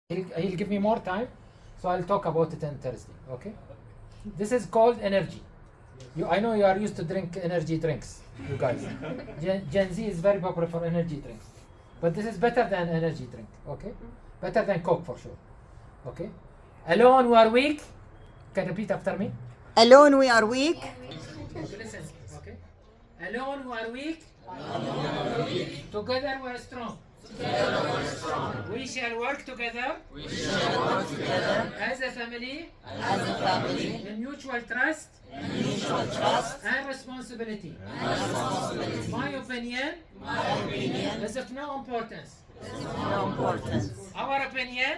He'll give me more time, so I'll talk about it on Thursday. Okay? This is called energy. I know you are used to drink energy drinks, you guys. Gen Z is very popular for energy drinks, but this is better than energy drink. Okay? Better than Coke for sure. Okay? Alone we are weak. Can you repeat after me? Alone we are weak. Okay, listen. Okay? Alone we are weak. Together we are strong. We shall work together. As a family. In mutual trust. And responsibility. My opinion. Is of no importance. Our opinion.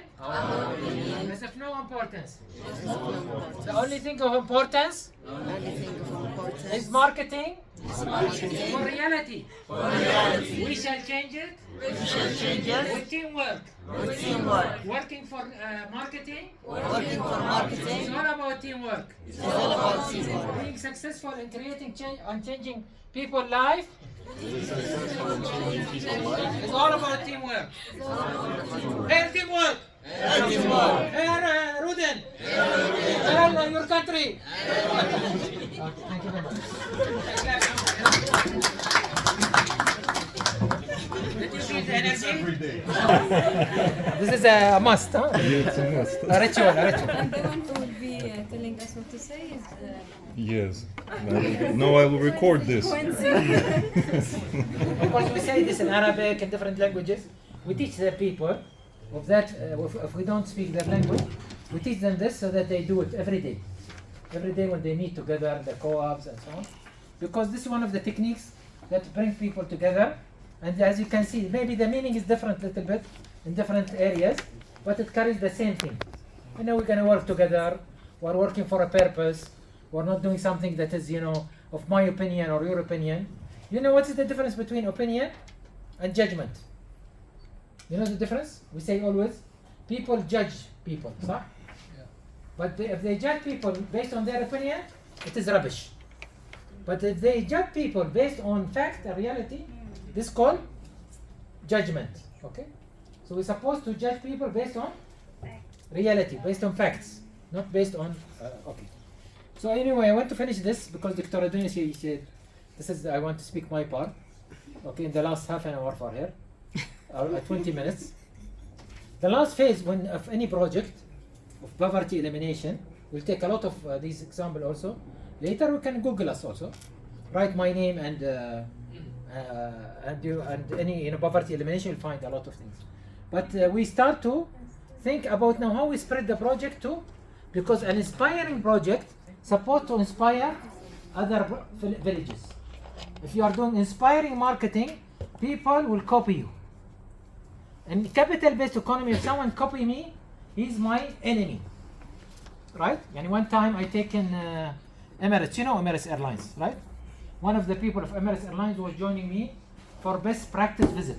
Is of no importance. The only thing of importance. Is marketing. For reality. We shall change it. With teamwork. Working for marketing. It's all about teamwork. Being successful in creating change and changing people's life. It's all about teamwork. Hey, teamwork. Hey, RUDN. Hey, your country. Thank you very much. Did you feel the energy? This is a must, huh? It's a must. A ritual. And the one who will be telling us what to say is Yes. No, I will record this. Of course, we say this in Arabic and different languages. We teach the people of that. If we don't speak their language, we teach them this so that they do it every day. Every day when they meet together, the co-ops and so on. Because this is one of the techniques that bring people together. And as you can see, maybe the meaning is different a little bit in different areas, but it carries the same thing. You know, we're going to work together. We're working for a purpose. We're not doing something that is, of my opinion or your opinion. You know what is the difference between opinion and judgment? You know the difference? We say always, people judge people, صح? But if they judge people based on their opinion, it is rubbish. But if they judge people based on fact and reality, this is called judgment. Okay? So we're supposed to judge people based on reality, based on facts, not based on. Okay. So anyway, I want to finish this because Dr. Dunya, she said, I want to speak my part. Okay, in the last half an hour for her, 20 minutes. The last phase of any project of poverty elimination, we'll take a lot of these examples also. Later we can Google us also. Write my name and any poverty elimination, you'll find a lot of things. But we start to think about now how we spread the project to, because an inspiring project supposed to inspire other villages. If you are doing inspiring marketing, people will copy you. In capital-based economy, if someone copy me, he's my enemy, right? And one time I taken Emirates, you know Emirates Airlines, right? One of the people of Emirates Airlines was joining me for best practice visit.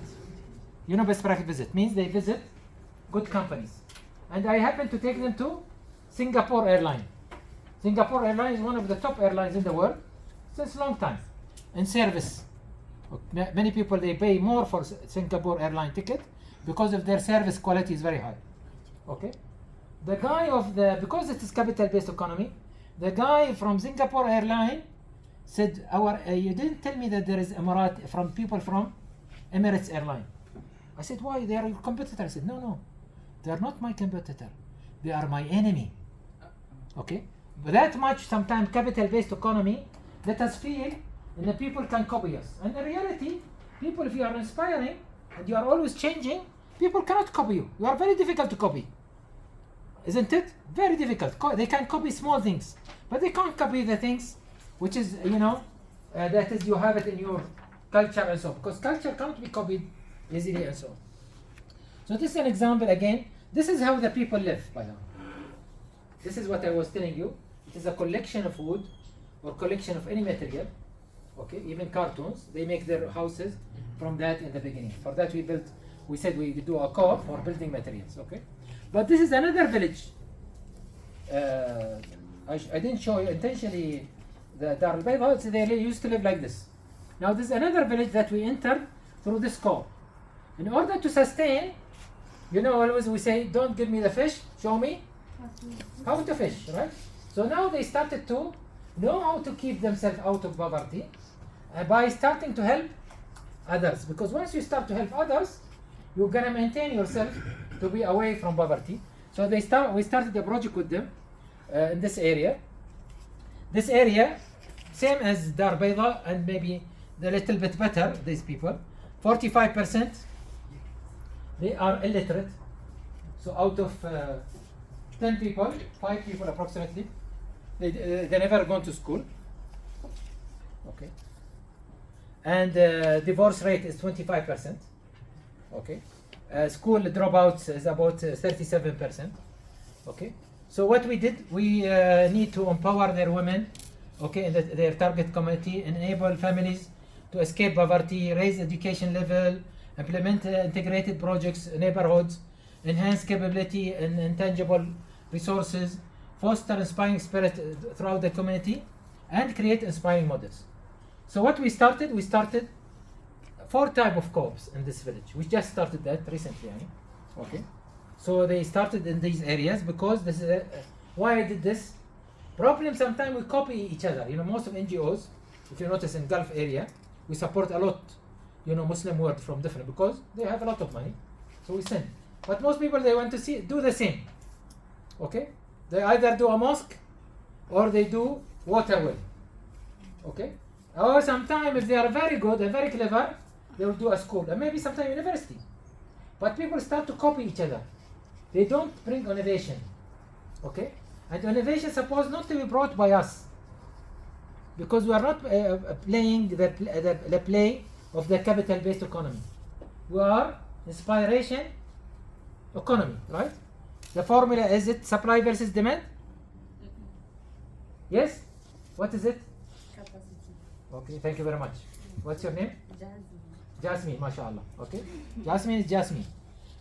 You know best practice visit means they visit good companies. And I happened to take them to Singapore Airlines. Singapore Airlines is one of the top airlines in the world since a long time in service. Many people, they pay more for Singapore airline ticket because of their service quality is very high. Okay? The guy because it is capital-based economy, the guy from Singapore Airline said, you didn't tell me that there is people from Emirates Airline. I said, why? They are your competitor. I said, no, they are not my competitor. They are my enemy. Okay? But that much, sometimes capital-based economy, let us feel, and the people can copy us. And in reality, people, if you are inspiring, and you are always changing, people cannot copy you. You are very difficult to copy. Isn't it? Very difficult. They can copy small things, but they can't copy the things which is, that is, you have it in your culture and so on. Because culture can't be copied easily and so on. So this is an example again. This is how the people live, by the way. This is what I was telling you. It is a collection of wood or collection of any material. Okay, even cartoons. They make their houses from that in the beginning. For that we said we do a co-op for building materials. Okay, but this is another village. I didn't show you intentionally the Dar al-Bayda. They used to live like this. Now this is another village that we entered through this co-op. In order to sustain, You know, always we say, don't give me the fish, show me how to fish, right? So now they started to know how to keep themselves out of poverty by starting to help others. Because once you start to help others, you're gonna maintain yourself to be away from poverty. So we started a project with them in this area. This area, same as Dar Bayda and maybe a little bit better, these people. 45% they are illiterate. So out of 10 people, 5 people approximately, they never gone to school. Okay. And divorce rate is 25%. Okay. School dropouts is about 37%. Okay. So what we did, we need to empower their women, okay, in their target community, enable families to escape poverty, raise education level, implement integrated projects in neighborhoods, enhance capability and intangible resources, foster inspiring spirit throughout the community, and create inspiring models. So what we started 4 types of co-ops in this village. We just started that recently, okay. So they started in these areas because this is why I did this. Problem sometimes we copy each other. You know, most of NGOs, if you notice in Gulf area, we support a lot, you know, Muslim world from different because they have a lot of money. So we send. But most people they want to do the same. Okay? They either do a mosque or they do water well. Okay? Or sometimes if they are very good and very clever, they will do a school and maybe sometimes university. But people start to copy each other. They don't bring innovation. Okay? And innovation is supposed not to be brought by us. Because we are not playing the play of the capital-based economy. We are inspiration economy, right? The formula is it supply versus demand? Yes? What is it? Capacity. Okay, thank you very much. What's your name? Jasmine. Jasmine, mashallah. Okay? Jasmine is Jasmine.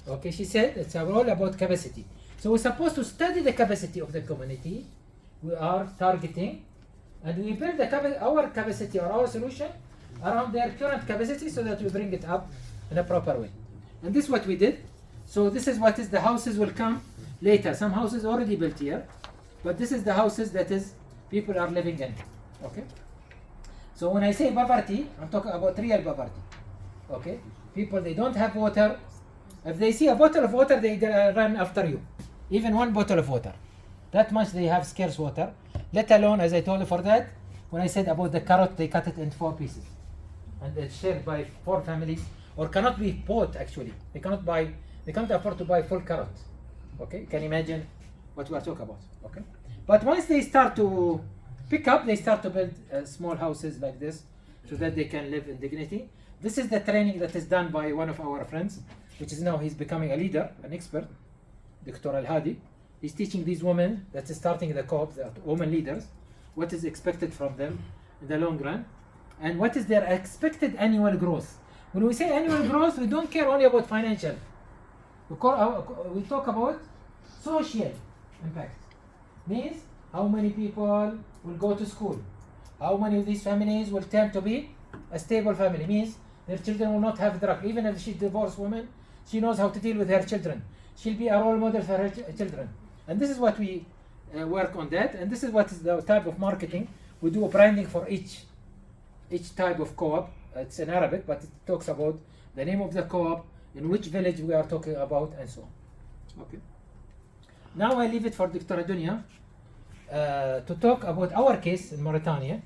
Okay, she said it's all about capacity. So we're supposed to study the capacity of the community. We are targeting and we build our capacity or our solution around their current capacity so that we bring it up in a proper way. And this is what we did. So this is what is the houses will come later. Some houses already built here, but this is the houses that is people are living in. Okay. So when I say poverty, I'm talking about real poverty. Okay. People they don't have water. If they see a bottle of water, they run after you. Even 1 bottle of water. That much they have scarce water. Let alone, as I told you for that, when I said about the carrot, they cut it in 4 pieces. And it's shared by 4 families, or cannot be bought actually. They can't afford to buy full carrot. Okay, can you imagine what we are talking about? Okay, but once they start to pick up, they start to build small houses like this, so that they can live in dignity. This is the training that is done by one of our friends, which is now he's becoming a leader, an expert, Dr. Al-Hadi. He's teaching these women that is starting the co-op, the women leaders, what is expected from them in the long run, and what is their expected annual growth. When we say annual growth, we don't care only about financial. We talk about social impact. Means how many people will go to school, how many of these families will turn to be a stable family. Means their children will not have drug. Even if she's a divorced woman, she knows how to deal with her children. She'll be a role model for her children. And this is what we work on that. And this is what is the type of marketing. We do a branding for each type of co-op. It's in Arabic, but it talks about the name of the co-op, in which village we are talking about, and so on. Okay. Now I leave it for Dr. Dunya to talk about our case in Mauritania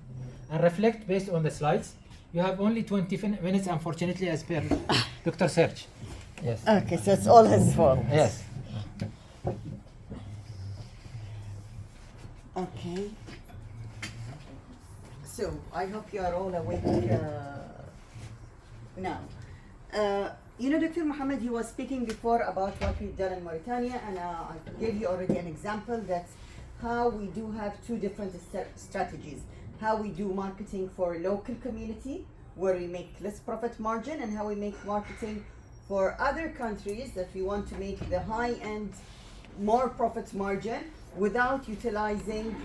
and reflect based on the slides. You have only 20 minutes, unfortunately, as per Dr. Serge. Yes. Okay, so it's all his fault. Yes. Okay. So I hope you are all awake now. You know, Dr. Mohamed, he was speaking before about what we've done in Mauritania, and I gave you already an example that's how we do have 2 different strategies. How we do marketing for local community, where we make less profit margin, and how we make marketing for other countries that we want to make the high-end more profit margin without utilizing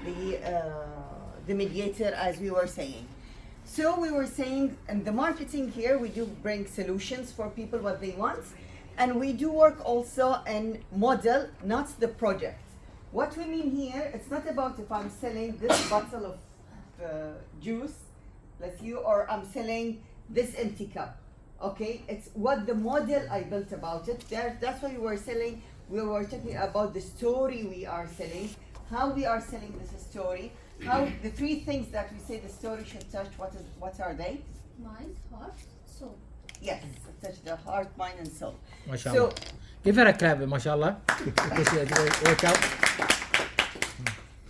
the mediator, as we were saying. So we were saying in the marketing here, we do bring solutions for people what they want, And we do work also in model, not the project. What we mean here, it's not about if I'm selling this bottle of juice, let's you, or I'm selling this empty cup. Okay, it's what the model I built about it. That's what we were selling. We were talking about the story we are selling, how we are selling this story, how the three things that we say the story should touch. What are they? Mind, heart, soul. Yes, touch the heart, mind, and soul. MashaAllah. So Give her a clap, mashallah. Because she had a workout.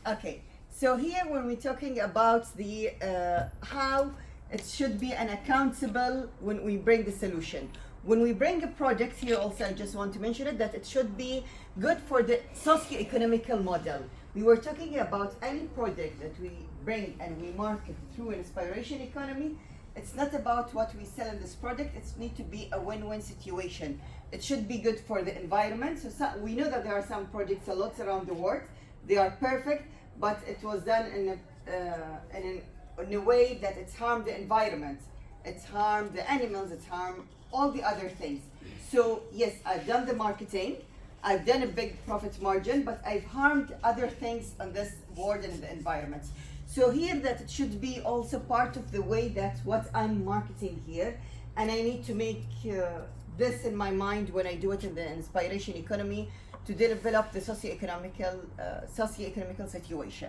okay, so here when we're talking about the how it should be an accountable when we bring the solution. When we bring a project here also, I just want to mention it, that it should be good for the socio-economical model. We were talking about any project that we bring and we market through an inspiration economy. It's not about what we sell in this project, it needs to be a win-win situation. It should be good for the environment. So we know that there are some projects a lot around the world. They are perfect, but it was done in a way that it's harmed the environment, it's harmed the animals, it's harmed all the other things. So yes, I've done the marketing, I've done a big profit margin, but I've harmed other things on this board and in the environment. So here that it should be also part of the way that what I'm marketing here, and I need to make this in my mind when I do it in the inspiration economy to develop the socio-economical situation.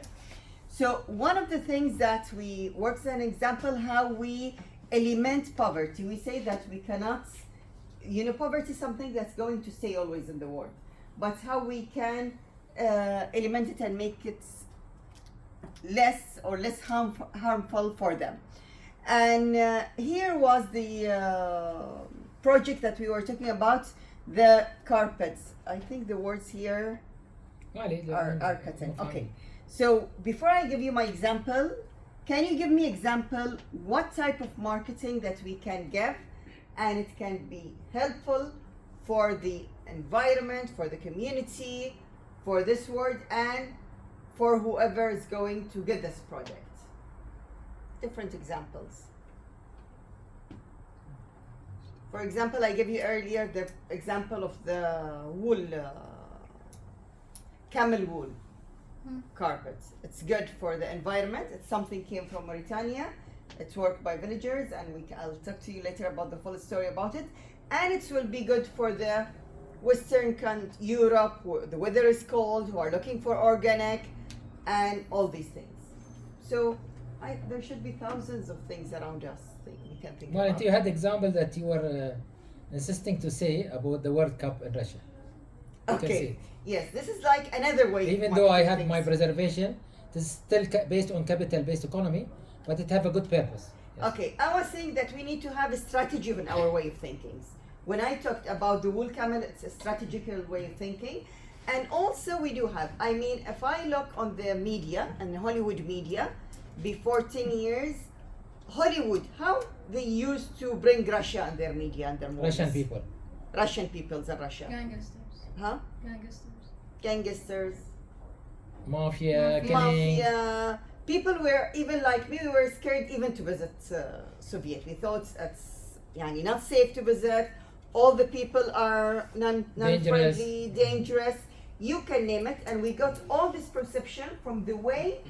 So one of the things that we work as an example, how we eliminate poverty. We say that we cannot, poverty is something that's going to stay always in the world, but how we can eliminate it and make it less harmful for them. And here was the project that we were talking about, the carpets. I think the words here are cutting. Okay. So before I give you my example, can you give me example what type of marketing that we can give and it can be helpful for the environment, for the community, for this world, and for whoever is going to get this project? Different examples. For example, I gave you earlier the example of the wool, camel wool carpet. It's good for the environment. It's something came from Mauritania. It's worked by villagers, and I'll talk to you later about the full story about it. And it will be good for the Western Europe, where the weather is cold, who are looking for organic, and all these things. So there should be thousands of things around us that we can think Well, about. you had example that you were insisting to say about the World Cup in Russia. You can see Okay. it. Yes, this is like another way. of Even though I marketing have my things. preservation, this is still based on capital-based economy, but it have a good purpose. Yes. Okay, I was saying that we need to have a strategy in our way of thinking. When I talked about the wool camel, it's a strategical way of thinking. And also we do have, if I look on the media and Hollywood media, before 10 years, Hollywood, how they used to bring Russia in their media and their movies. Russian peoples in Russia. Gangsters. Huh? Gangsters. Gangsters. Mafia, killing. Mafia. People were, even like me, we were scared even to visit Soviet. We thought it's not safe to visit. All the people are non-friendly, dangerous. You can name it. And we got all this perception from the way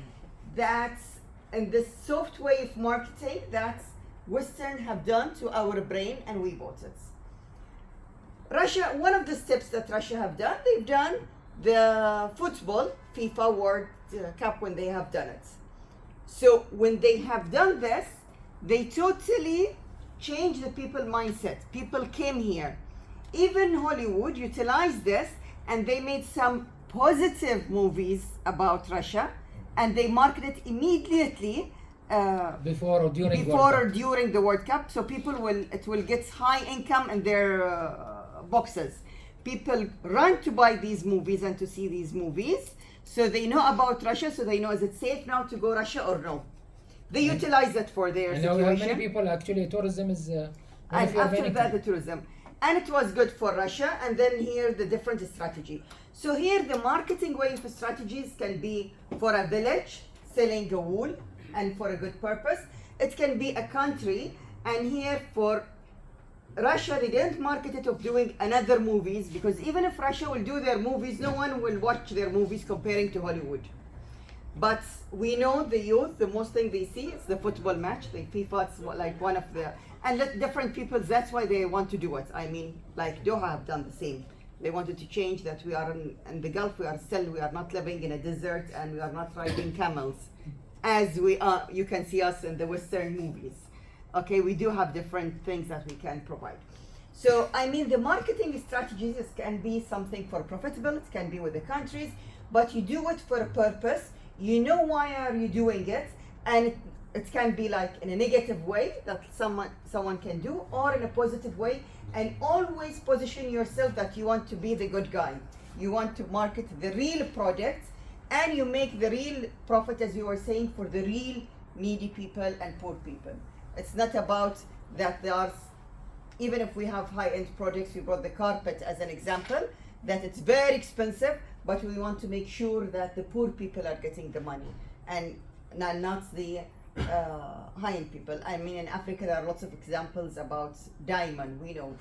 that, and this soft way of marketing that Western have done to our brain, and we bought it. Russia, one of the steps that Russia have done, they've done the football, FIFA World Cup when they have done it. So when they have done this, they totally changed the people mindset. People came here. Even Hollywood utilized this, and they made some positive movies about Russia, and they marketed immediately Before or during the World Cup. So it will get high income in their boxes. People run to buy these movies and to see these movies. So they know about Russia, so they know, is it safe now to go Russia or no? They utilize it for their And situation. now many people actually tourism is one And of your after main that, the tourism. And it was good for Russia. And then here, the different strategy. So here, the marketing way for strategies can be for a village, selling a wool, and for a good purpose. It can be a country, and here for Russia, they didn't market it of doing another movies, because even if Russia will do their movies, no one will watch their movies comparing to Hollywood. But we know the youth, the most thing they see is the football match. The FIFA is like one of the, and let different people, that's why they want to do it. I mean, like Doha have done the same. They wanted to change that we are in the Gulf, we are not living in a desert, and we are not riding camels as we are, you can see us in the Western movies. Okay, we do have different things that we can provide. So, I mean, the marketing strategies can be something for profitable, it can be with the countries, but you do it for a purpose, you know why are you doing it, and it can be like in a negative way that someone can do, or in a positive way, and always position yourself that you want to be the good guy. You want to market the real product, and you make the real profit, as you were saying, for the real needy people and poor people. It's not about that there are, even if we have high-end projects, we brought the carpet as an example, that it's very expensive, but we want to make sure that the poor people are getting the money, and not the high-end people. I mean, in Africa, there are lots of examples about diamond. We know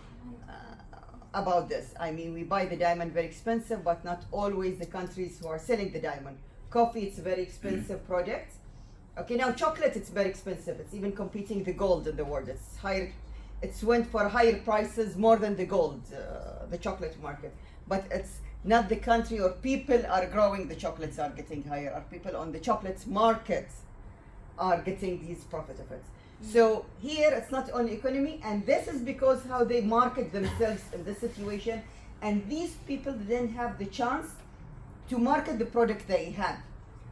about this. I mean, we buy the diamond very expensive, but not always the countries who are selling the diamond. Coffee, it's a very expensive product. Okay, now chocolate, it's very expensive. It's even competing the gold in the world. It's higher. It's went for higher prices more than the gold, the chocolate market. But it's not the country or people are growing the chocolates are getting higher, or people on the chocolates market are getting these profit of it. So here it's not only economy, and this is because how they market themselves in this situation, and these people didn't have the chance to market the product they have.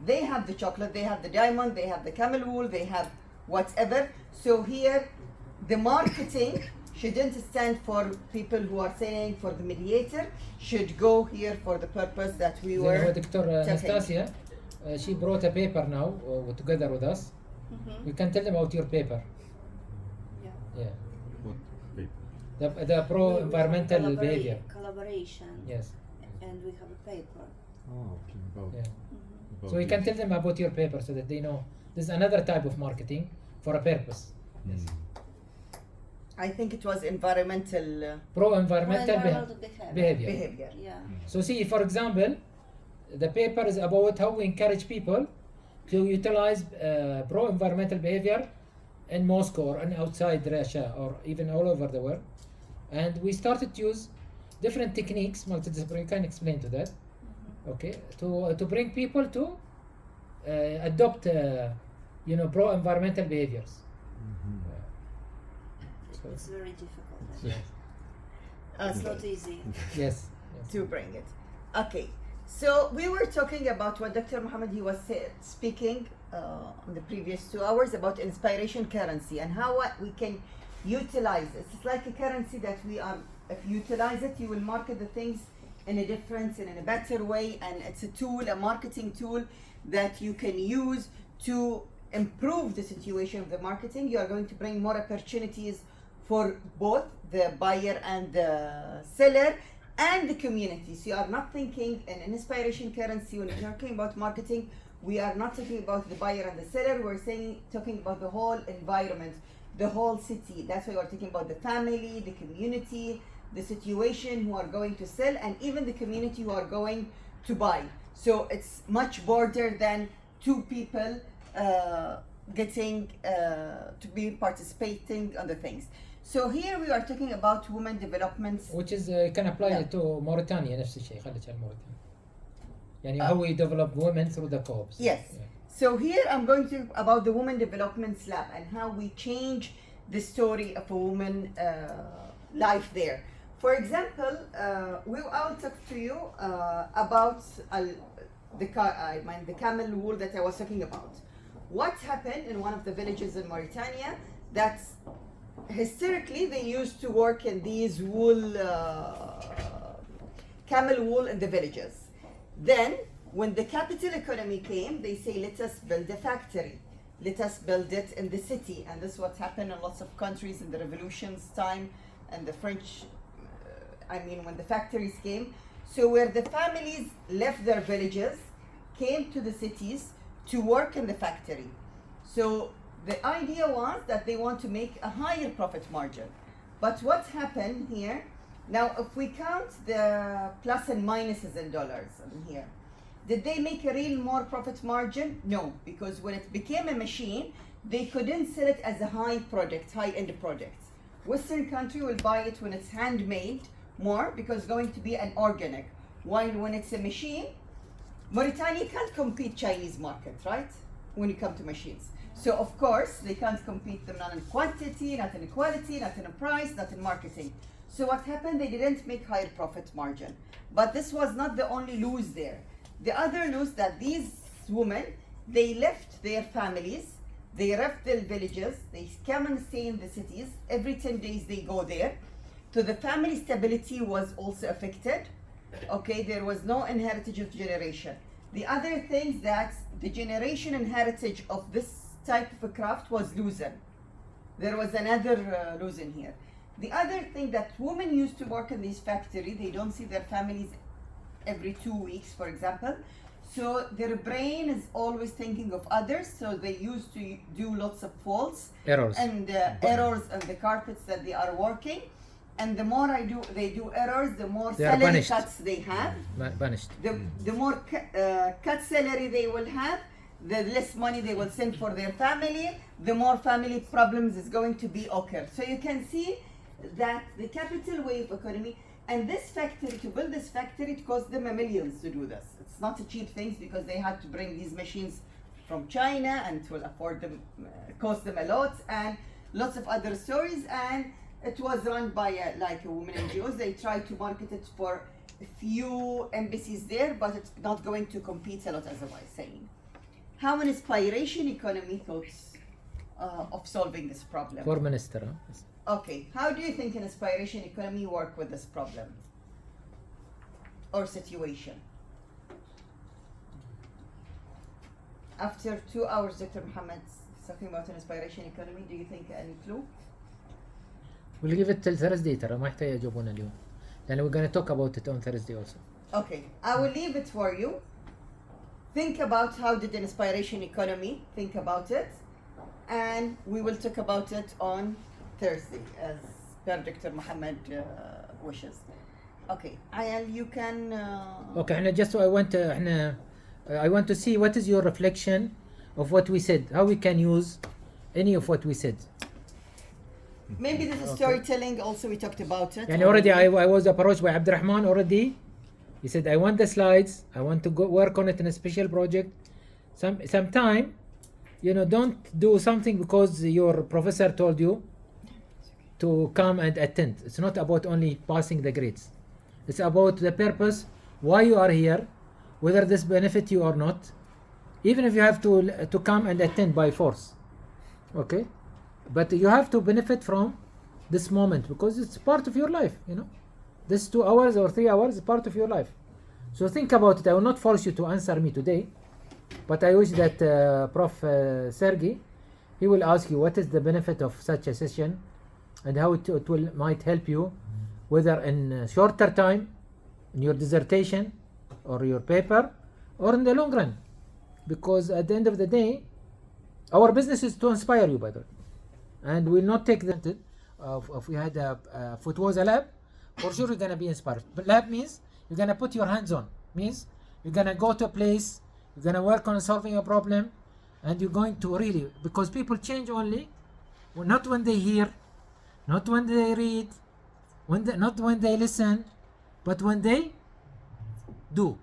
They have the chocolate, they have the diamond, they have the camel wool, they have whatever. So here the marketing shouldn't stand for people who are saying for the mediator, should go here for the purpose that we were Dr. Anastasia, she brought a paper now together with us. We can tell them about your paper. Yeah. What paper? The pro-environmental behavior. Collaboration. Yes. And we have a paper. Oh, okay. About, Yeah. about So we can this. tell them about your paper so that they know this is another type of marketing for a purpose. Yes. I think it was environmental Pro-environmental Behavior. behavior. Yeah. So see, for example, the paper is about how we encourage people to utilize pro-environmental behavior in Moscow or outside Russia or even all over the world. And we started to use different techniques, multidisciplinary, you can explain to that, okay, to bring people to adopt, pro-environmental behaviors. So, It's very difficult. yes. It's Okay. not easy. Yes. to bring it. Okay, so we were talking about what Dr. Mohamed, he was speaking in the previous 2 hours about inspiration currency and how we can utilize it. It's like a currency that we are, if you utilize it, you will market the things in a different and in a better way, and it's a tool, a marketing tool that you can use to improve the situation of the marketing. You are going to bring more opportunities for both the buyer and the seller and the community. So you are not thinking in an inspiration currency when we're talking about marketing. We are not talking about the buyer and the seller. We're talking about the whole environment, the whole city. That's why we're talking about the family, the community, the situation who are going to sell, and even the community who are going to buy. So it's much broader than two people getting to be participating on the things. So here we are talking about women development. Which is can apply Yeah. to Mauritania نفس الشيء خليك على موريتانيا. يعني how we develop women through the co-ops. Yes. Yeah. So here I'm going to about the Women Development Lab and how we change the story of a woman life there. For example, I'll talk to you about the camel wool that I was talking about. What happened in one of the villages in Mauritania that historically they used to work in these camel wool in the villages. Then when the capital economy came, they say, let us build a factory. Let us build it in the city. And this is what happened in lots of countries in the revolution's time and the French, when the factories came. So where the families left their villages, came to the cities to work in the factory. So the idea was that they want to make a higher profit margin. But what happened here? Now, if we count the plus and minuses in dollars in here, did they make a real more profit margin? No, because when it became a machine, they couldn't sell it as a high-end product. Western country will buy it when it's handmade more because it's going to be an organic. While when it's a machine, Mauritania can't compete Chinese market, right? When you come to machines. So of course, they can't compete them not in quantity, not in quality, not in price, not in marketing. So what happened? They didn't make higher profit margin. But this was not the only lose there. The other lose that these women, they left their families, they left their villages, they come and stay in the cities. Every 10 days they go there. So the family stability was also affected. Okay, there was no inheritance of generation. The other thing that the generation and heritage of this type of a craft was losing. There was another losing here. The other thing that women used to work in this factory, they don't see their families every 2 weeks, for example. So their brain is always thinking of others. So they used to do lots of faults Errors. and errors on the carpets that they are working. And the more they do errors, the more They are salary punished. cuts they have. Banished. The more cut salary they will have, the less money they will send for their family, the more family problems is going to be occur. So you can see that the capital wave economy, and this factory, to build this factory, it cost them millions to do this. It's not a cheap thing because they had to bring these machines from China and it will afford them, cost them a lot, and lots of other stories. And it was run by like a women NGOs. They tried to market it for a few embassies there, but it's not going to compete a lot, as I was saying. How an inspiration economy thoughts of solving this problem? For minister. Huh? Okay, how do you think an inspiration economy work with this problem or situation? After 2 hours, Dr. Mohamed talking about an inspiration economy, do you think any clue? We'll give it till Thursday ترى ما يحتاج يجاوبونا اليوم. لأن we're gonna talk about it on Thursday also. Okay, I will leave it for you. Think about how did an inspiration economy, think about it, and we will talk about it on Thursday as per Dr. Mohamed wishes. Okay, Ayal, you can... Okay, احنا just I want to see what is your reflection of what we said. How we can use any of what we said. Maybe this is storytelling also, we talked about it. And already I was approached by Abdurrahman already. He said, I want the slides. I want to go work on it in a special project. Sometime, don't do something because your professor told you to come and attend. It's not about only passing the grades. It's about the purpose, why you are here, whether this benefit you or not, even if you have to come and attend by force. Okay? But you have to benefit from this moment because it's part of your life, This 2 hours or 3 hours is part of your life. So think about it. I will not force you to answer me today, but I wish that Prof. Sergey, he will ask you what is the benefit of such a session and how it might help you, whether in shorter time, in your dissertation or your paper, or in the long run. Because at the end of the day, our business is to inspire you, by the way. And we'll not take that if we had if it was a lab, for sure you're gonna be inspired. But lab means you're gonna put your hands on, means you're gonna go to a place, you're gonna work on solving a problem, and you're going to really, because people change only, not when they hear, not when they read, not when they listen, but when they do.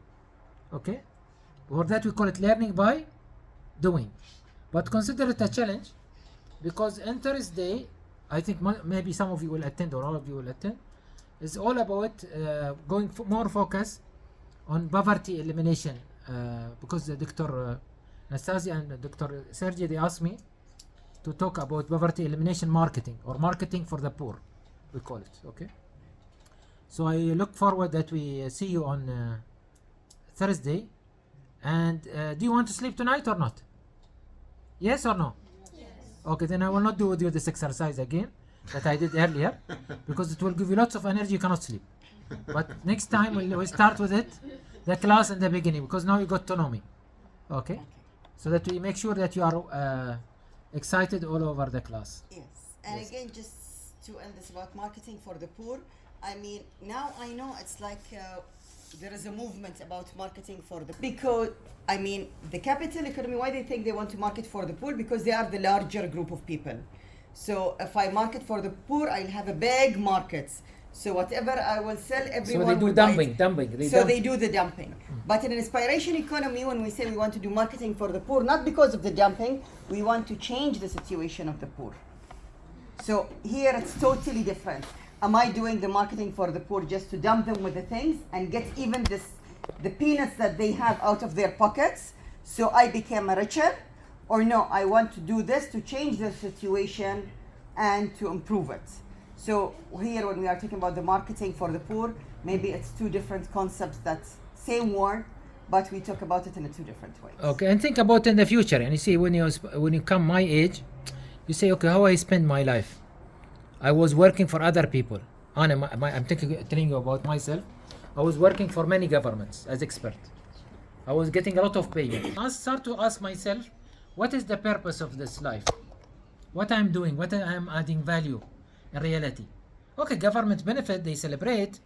Okay? For that we call it learning by doing. But consider it a challenge, because in Thursday, I think maybe some of you will attend or all of you will attend. It's all about going more focus on poverty elimination. Because Dr. Anastasia and Dr. Sergey, they asked me to talk about poverty elimination marketing, or marketing for the poor, we call it. Okay. So I look forward that we see you on Thursday. And do you want to sleep tonight or not? Yes or no? Yes. Okay, then I will not do with you this exercise again that I did earlier, because it will give you lots of energy, you cannot sleep. But next time we'll start with it, the class in the beginning, because now you got to know me. Okay? So that we make sure that you are excited all over the class. Yes, and Yes. again, just to end this about marketing for the poor. I mean, now I know it's like there is a movement about marketing for the because I mean the capital economy. Why they think they want to market for the poor? Because they are the larger group of people. So if I market for the poor, I'll have a big market. So whatever I will sell, everyone So they do will buy it. dumping. They do the dumping. But in an inspiration economy, when we say we want to do marketing for the poor, not because of the dumping, we want to change the situation of the poor. So here it's totally different. Am I doing the marketing for the poor just to dump them with the things and get even the peanuts that they have out of their pockets so I became richer? Or no, I want to do this to change the situation and to improve it. So here when we are talking about the marketing for the poor, maybe it's two different concepts that's same word, but we talk about it in two different ways. Okay, and think about in the future. And you see, when you come my age, you say, okay, how I spend my life? I was working for other people. I'm telling you about myself. I was working for many governments as expert. I was getting a lot of payment. I start to ask myself, what is the purpose of this life? What I'm doing? What I'm adding value in reality? Okay, government benefit, they celebrate,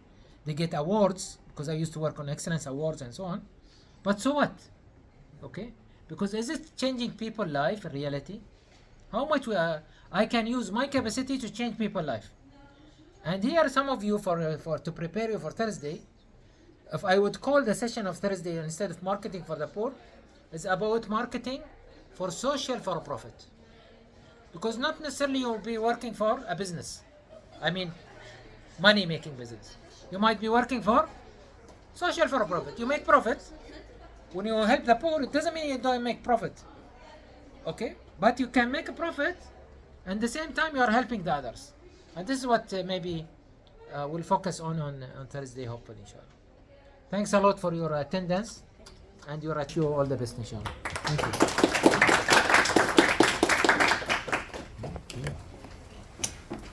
they get awards, because I used to work on excellence awards and so on. But so what? Okay, because is it changing people's life in reality? How much I can use my capacity to change people's life? And here some of you for to prepare you for Thursday, if I would call the session of Thursday instead of marketing for the poor, is about marketing for social for profit. Because not necessarily you'll be working for a business. I mean, money making business. You might be working for social for profit. You make profit. When you help the poor, it doesn't mean you don't make profit. Okay? But you can make a profit and at the same time you are helping the others. And this is what maybe we'll focus on Thursday, hopefully, inshallah. Thanks a lot for your attendance and you all the best, inshallah. Thank you.